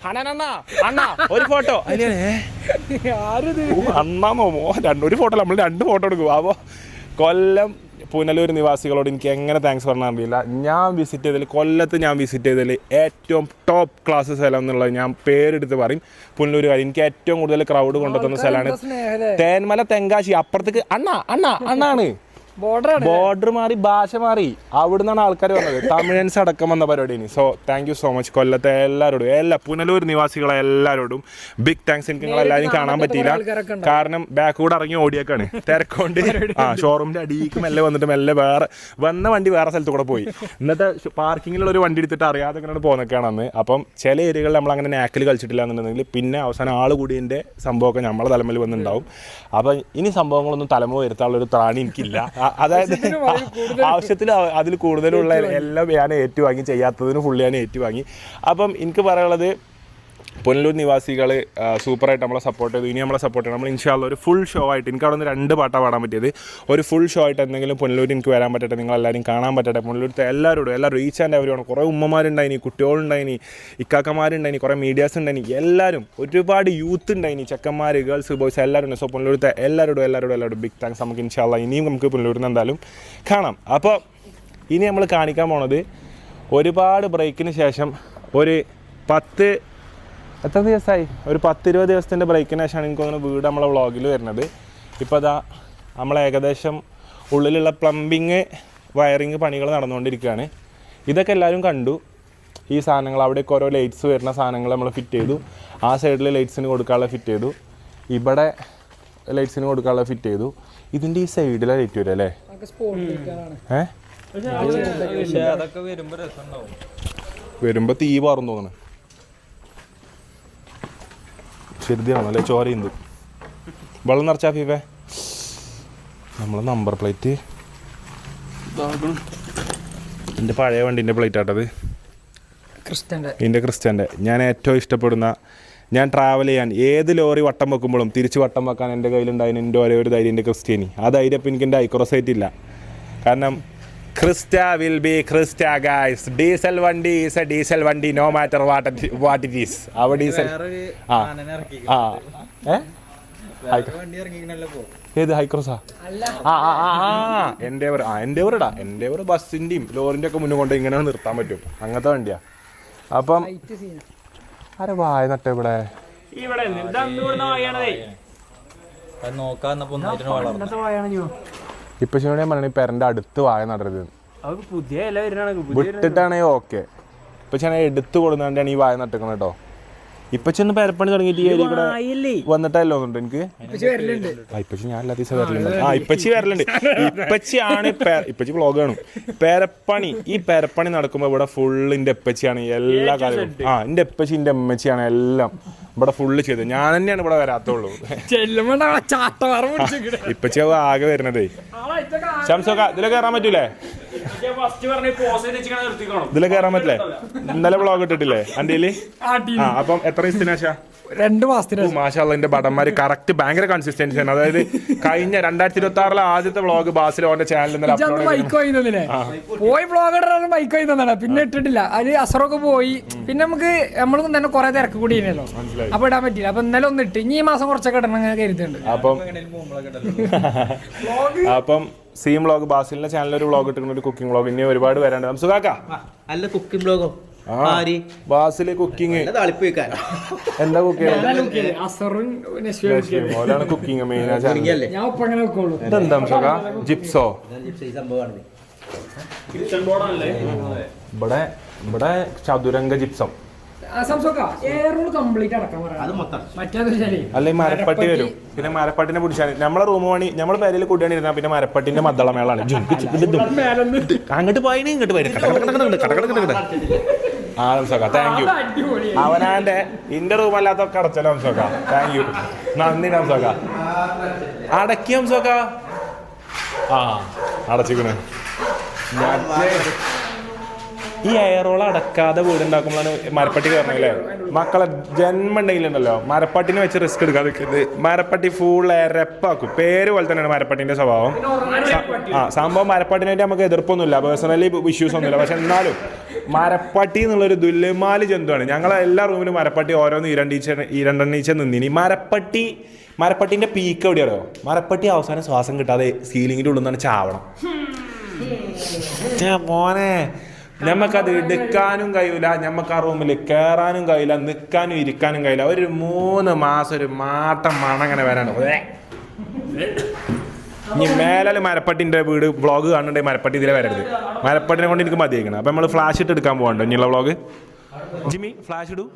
അണ്ണാ ഒരു ഫോട്ടോ അണ്ണാന്നോ ഒരു ഫോട്ടോ നമ്മൾ 2 ഫോട്ടോ എടുക്കും. അപ്പോൾ കൊല്ലം പുനലൂർ നിവാസികളോട് എനിക്ക് എങ്ങനെ താങ്ക്സ് പറഞ്ഞാൽ അറിയില്ല. ഞാൻ വിസിറ്റ് ചെയ്തതിൽ കൊല്ലത്ത് ഞാൻ വിസിറ്റ് ചെയ്തതിൽ ഏറ്റവും ടോപ്പ് ക്ലാസ് സ്ഥലം എന്നുള്ളത് ഞാൻ പേരെടുത്ത് പറയും പുനലൂരുകാർ. എനിക്ക് ഏറ്റവും കൂടുതൽ ക്രൗഡ് കൊണ്ടുവന്ന സ്ഥലമാണ് തേന്മല തെങ്കാശി. അപ്പുറത്തേക്ക് അണ്ണാണ് ബോർഡർ മാറി ഭാഷ മാറി അവിടെ നിന്നാണ് ആൾക്കാർ വന്നത്. തമിഴൻസ് അടക്കം വന്ന പരിപാടിയാണ്. So thank you so much കൊല്ലത്തെ എല്ലാവരോടും പുനലൂർ നിവാസികളെ എല്ലാവരോടും ബിഗ് താങ്ക്സ്. എനിക്ക് നിങ്ങളെല്ലാവരും കാണാൻ പറ്റിയില്ല, കാരണം ബാക്ക് കൂടെ ഇറങ്ങി ഓടിയേക്കാണ് തിരക്കൊണ്ട്. ഷോറൂമിന്റെ അടിയിലേക്ക് മെല്ലെ വന്നിട്ട് മെല്ലെ വന്ന വണ്ടി വേറെ സ്ഥലത്ത് കൂടെ പോയി. ഇന്നത്തെ പാർക്കിങ്ങിലുള്ള ഒരു വണ്ടി എടുത്തിട്ട് അറിയാതെ ഇങ്ങനെ പോകുന്നൊക്കെയാണ് അന്ന്. അപ്പം ചില ഏരിയകളിൽ നമ്മൾ അങ്ങനെ നാക്കിൽ കളിച്ചിട്ടില്ല എന്നുണ്ടെങ്കിൽ പിന്നെ അവസാനം ആൾ കൂടിയതിൻ്റെ സംഭവമൊക്കെ നമ്മളെ തലമുറയിൽ വന്നിട്ടുണ്ടാവും. അപ്പം ഇനി സംഭവങ്ങളൊന്നും തലമുറ വരുത്താനുള്ളൊരു ത്രാണി എനിക്കില്ല. അതായത് ആവശ്യത്തിൽ അതിൽ കൂടുതലുള്ള എല്ലാം ഞാൻ ഏറ്റുവാങ്ങി, ചെയ്യാത്തതിന് ഫുള്ള് ഞാൻ ഏറ്റുവാങ്ങി. അപ്പം എനിക്ക് പറയാനുള്ളത് പുനലൂർ നിവാസികൾ സൂപ്പറായിട്ട് നമ്മളെ സപ്പോർട്ട് ചെയ്തു. ഇനി നമ്മളെ സപ്പോർട്ട് ചെയ്യണം. നമ്മൾ ഇൻഷാല്ല ഒരു ഫുൾ ഷോ ആയിട്ട്, എനിക്ക് അവിടെ നിന്ന് 2 പാട്ടാണ് പാടാൻ പറ്റിയത്. ഒരു ഫുൾ ഷോ ആയിട്ട് എന്തെങ്കിലും പുനലൂർ എനിക്ക് വരാൻ പറ്റട്ടെ, നിങ്ങളെല്ലാവരും കാണാൻ പറ്റട്ടെ. പുനലൂരത്തെ എല്ലാവരും റീച്ച് ആൻഡ് എവരിവൺ. കുറേ ഉമ്മമാരുണ്ടായിനി, കുട്ടികളുണ്ടായിനി, ഇക്കാക്കന്മാരുണ്ടായിനി, കുറേ മീഡിയാസ് ഉണ്ടായിനി, എല്ലാവരും ഒരുപാട് യൂത്ത് ഉണ്ടായിനി, ചെക്കന്മാർ, ഗേൾസ്, ബോയ്സ് എല്ലാവരും ഉണ്ട്. സോ പുനലൂരത്തെ എല്ലാവരോടും ബിഗ് താങ്ക്സ്. നമുക്ക് ഇൻഷാല്ല ഇനിയും നമുക്ക് പുനലൂരിൽ നിന്ന് എന്തായാലും കാണാം. അപ്പോൾ ഇനി നമ്മൾ കാണിക്കാൻ പോണത് ഒരുപാട് ബ്രേക്കിന് ശേഷം ഒരു 10 ദിവസമായി, ഒരു 10-20 ദിവസത്തിൻ്റെ ബ്രേക്കിന് ശേഷമാണ് എനിക്ക് തോന്നുന്നു വീട് നമ്മളെ വ്ളോഗിൽ വരുന്നത്. ഇപ്പോൾ അതാ നമ്മളെ ഏകദേശം ഉള്ളിലുള്ള പ്ലംബിങ് വയറിങ് പണികൾ നടന്നുകൊണ്ടിരിക്കുകയാണ്. ഇതൊക്കെ എല്ലാവരും കണ്ടു. ഈ സാധനങ്ങൾ അവിടേക്ക് ഓരോ ലൈറ്റ്സ് വരുന്ന സാധനങ്ങൾ നമ്മൾ ഫിറ്റ് ചെയ്തു. ആ സൈഡിൽ ലൈറ്റ്സിന് കൊടുക്കാനുള്ള ഫിറ്റ് ചെയ്തു, ഇവിടെ ലൈറ്റ്സിന് കൊടുക്കാനുള്ള ഫിറ്റ് ചെയ്തു. ഇതിൻ്റെ ഈ സൈഡിലെ ലൈറ്റ് വരും അല്ലേ? വരുമ്പോൾ തീ പാറും തോന്നുന്നു. ശരിയാണല്ലേ? ചോരയുണ്ട്. വെള്ളം നിറച്ചാ ഫീഫേ. നമ്മളെ നമ്പർ പ്ലേറ്റ് എൻ്റെ പഴയ വണ്ടീൻ്റെ പ്ലേറ്റ് ആട്ടത്, ക്രിസ്റ്റൻ്റെ. ഞാൻ ഏറ്റവും ഇഷ്ടപ്പെടുന്ന, ഞാൻ ട്രാവൽ ചെയ്യാൻ ഏത് ലോറി വട്ടം വെക്കുമ്പോഴും തിരിച്ച് വട്ടം വെക്കാൻ എൻ്റെ കയ്യിലുണ്ടായിരുന്നു എൻ്റെ ഒരേ ഒരു ധൈര്യം, എൻ്റെ ക്രിസ്റ്റേനി. ആ ധൈര്യം ഇപ്പം എനിക്ക് എൻ്റെ ഐക്രോസൈറ്റ് ഇല്ല. കാരണം Crysta will be Crysta guys. Diesel വണ്ടി ഈസ് എ ഡീസൽ വണ്ടി, no matter what it is. അവ ഡീസൽ ഏത് ഹൈക്രോസാ? എൻഡേവർ ബസ്സിൻ്റെയും ലോറിൻ്റെ ഒക്കെ മുന്നേ കൊണ്ട് ഇങ്ങനെ നിർത്താൻ പറ്റും, അങ്ങനത്തെ വണ്ടിയാ. അപ്പം ആരെ വായ നട്ട ഇവിടെ ഇപ്പൊ ഞാൻ പറഞ്ഞ പെരന്റെ അടുത്ത് വായ നടരുത് വിട്ടിട്ടാണേ ഓക്കെ. ഇപ്പൊ ഞാൻ എടുത്തു കൊടുന്നാണ്ടാണ് ഈ വായ നട്ടിക്കണം കേട്ടോ. ഇപ്പൊ ചെന്ന് പെരപ്പണി തുടങ്ങിയിട്ട് ഈ ഏരിയ കൂടെ വന്നിട്ടല്ലോ ഒന്നുണ്ട് എനിക്ക്. ഇപ്പച്ചി ഞാൻ എല്ലാ ദിവസം വരലുണ്ട്. ഇപ്പച്ചി വരലുണ്ട്. ഇപ്പച്ചിയാണ് ഇപ്പച്ചി വ്ളോഗ് കാണും. പെരപ്പണി, ഈ പെരപ്പണി നടക്കുമ്പോ ഇവിടെ ഫുള്ള് എന്റെ എപ്പച്ചിയാണ് എല്ലാ കാര്യവും. എന്റെ എപ്പച്ചി എന്റെ അമ്മച്ചിയാണ് എല്ലാം ഇവിടെ ഫുള്ള് ചെയ്ത്. ഞാൻ തന്നെയാണ് ഇവിടെ വരാത്തുള്ളൂ. ഇപ്പച്ചി ആകെ വരുന്നതേ. ശംസൊക്കെ ഇതിലെ കയറാൻ പറ്റൂലേ? ഇതിലെ കയറാൻ പറ്റില്ലേ? ഇന്നലെ വ്ളോഗ് ഇട്ടിട്ടില്ലേ അന്റെയില്? അപ്പം എത്ര ദിവസത്തിന് ശേഷം? 2 മാസത്തിന്. മാഷാഅല്ലാഹ് എന്റെ ഭടന്മാര് കറക്റ്റ് ഭയങ്കര കൺസിസ്റ്റൻസി ആണ്. അതായത് കഴിഞ്ഞ 2026 ആദ്യത്തെ വ്ളോഗ് ബാസിൽ ഓന്റെ ചാനലിൽ പോയി വ്ളോഗ് ബൈക്ക് പോയി തന്നാണ്, പിന്നെ ഇട്ടിട്ടില്ല. അതിൽ അസറൊക്കെ പോയി, പിന്നെ നമ്മൾ തന്നെ കുറെ തിരക്ക് കൂടി അപ്പൊ ഇടാൻ പറ്റില്ല. അപ്പൊ ഇന്നലെ ഒന്ന് ഇട്ട്, ഇനി ഈ മാസം കുറച്ചൊക്കെ ഇടണം കരുതുന്നുണ്ട്. അപ്പം സീം വ്ളോഗ് ബാസിലിന്റെ ചാനലിൽ ഒരു വ്ളോഗ് ഇട്ടിട്ടുണ്ട്, ഒരു കുക്കിംഗ് വ്ളോഗ്. ഇനി ഒരുപാട് വരാണ്ട്. നമുക്ക് അല്ല കുക്കിംഗ് വ്ളോഗോ? ബാസിലെ കുക്കിംഗ് എന്താ കുക്കിംഗ് കുക്കിംഗ് മെയിൻ. ഇതെന്താ ജിപ്സോ? ഇവിടെ ചതുരംഗ ജിപ്സം അല്ലെ മരപ്പട്ടി വരും. പിന്നെ മരപ്പട്ടിനെ പിടിച്ചാൽ നമ്മളെ റൂം പണി, നമ്മളെ പേരിൽ കൂട്ടിയാണ് ഇരുന്നാ പിന്നെ മരപ്പട്ടിന്റെ മദ്ദളമേളാണ്. അങ്ങോട്ട് പോയിന് ഇങ്ങോട്ട് പോയി താങ്ക് യു. അവനാന്റെ ഇന്റെ റൂം അല്ലാത്തൊക്കെ അടച്ചല്ലോ ഹംസോക്ക. താങ്ക് യു, നന്ദി ഹംസോക്ക. അടക്കി ഹംസോക്ക. ഈ എയറോൾ അടക്കാതെ വീട് ഉണ്ടാക്കുമ്പോഴാണ് മരപ്പട്ടി കയറണം അല്ലേ? മക്കളെ ജന്മം ഉണ്ടെങ്കിലുണ്ടല്ലോ മരപ്പട്ടിനെ വെച്ച് റിസ്ക് എടുക്കാൻ നിൽക്കുന്നത്. മരപ്പട്ടി ഫുൾ എരപ്പാക്കും. പേര് പോലെ തന്നെയാണ് മരപ്പട്ടിൻ്റെ സ്വഭാവം. സംഭവം മരപ്പട്ടിനായിട്ട് നമുക്ക് എതിർപ്പൊന്നുമില്ല, പേഴ്സണലി ഇഷ്യൂസ് ഒന്നുമില്ല. പക്ഷെ എന്നാലും മരപ്പട്ടി എന്നുള്ളൊരു ദുല്യമാലി ജന്തുവാണ്. ഞങ്ങളെ എല്ലാ റൂമിലും മരപ്പട്ടി ഓരോന്ന് ഈരണ്ടെണ്ണീച്ച നിന്നിനി. മരപ്പട്ടിൻ്റെ പീക്ക് എവിടെയാണോ? മരപ്പട്ടി അവസാനം ശ്വാസം കിട്ടാതെ സീലിങ്ങിൻ്റെ ഉള്ളിൽ നിന്നാണ് ചാവണം. മോനെ ഞമ്മക്കത് എടുക്കാനും കഴിയില്ല, ഞമ്മക്ക് ആ റൂമിൽ കയറാനും കഴിയില്ല, നിൽക്കാനും ഇരിക്കാനും കഴിയില്ല. ഒരു 3 മാസം ഒരു മാട്ടം മണങ്ങനെ വരാണ്. ഇനി മേലെ മരപ്പട്ടിൻ്റെ വീട് വ്ളോഗ് കാണുന്നുണ്ടെങ്കിൽ മരപ്പട്ടി ഇതിലെ വരരുത്. മരപ്പട്ടിനെ കൊണ്ട് എനിക്ക് മതിയാക്കണം. അപ്പം നമ്മൾ ഫ്ലാഷ് ഇട്ട് എടുക്കാൻ പോകണ്ടോ ഇനിയുള്ള വ്ളോഗ്? ജിമ്മി ഫ്ലാഷ് ഇടൂ.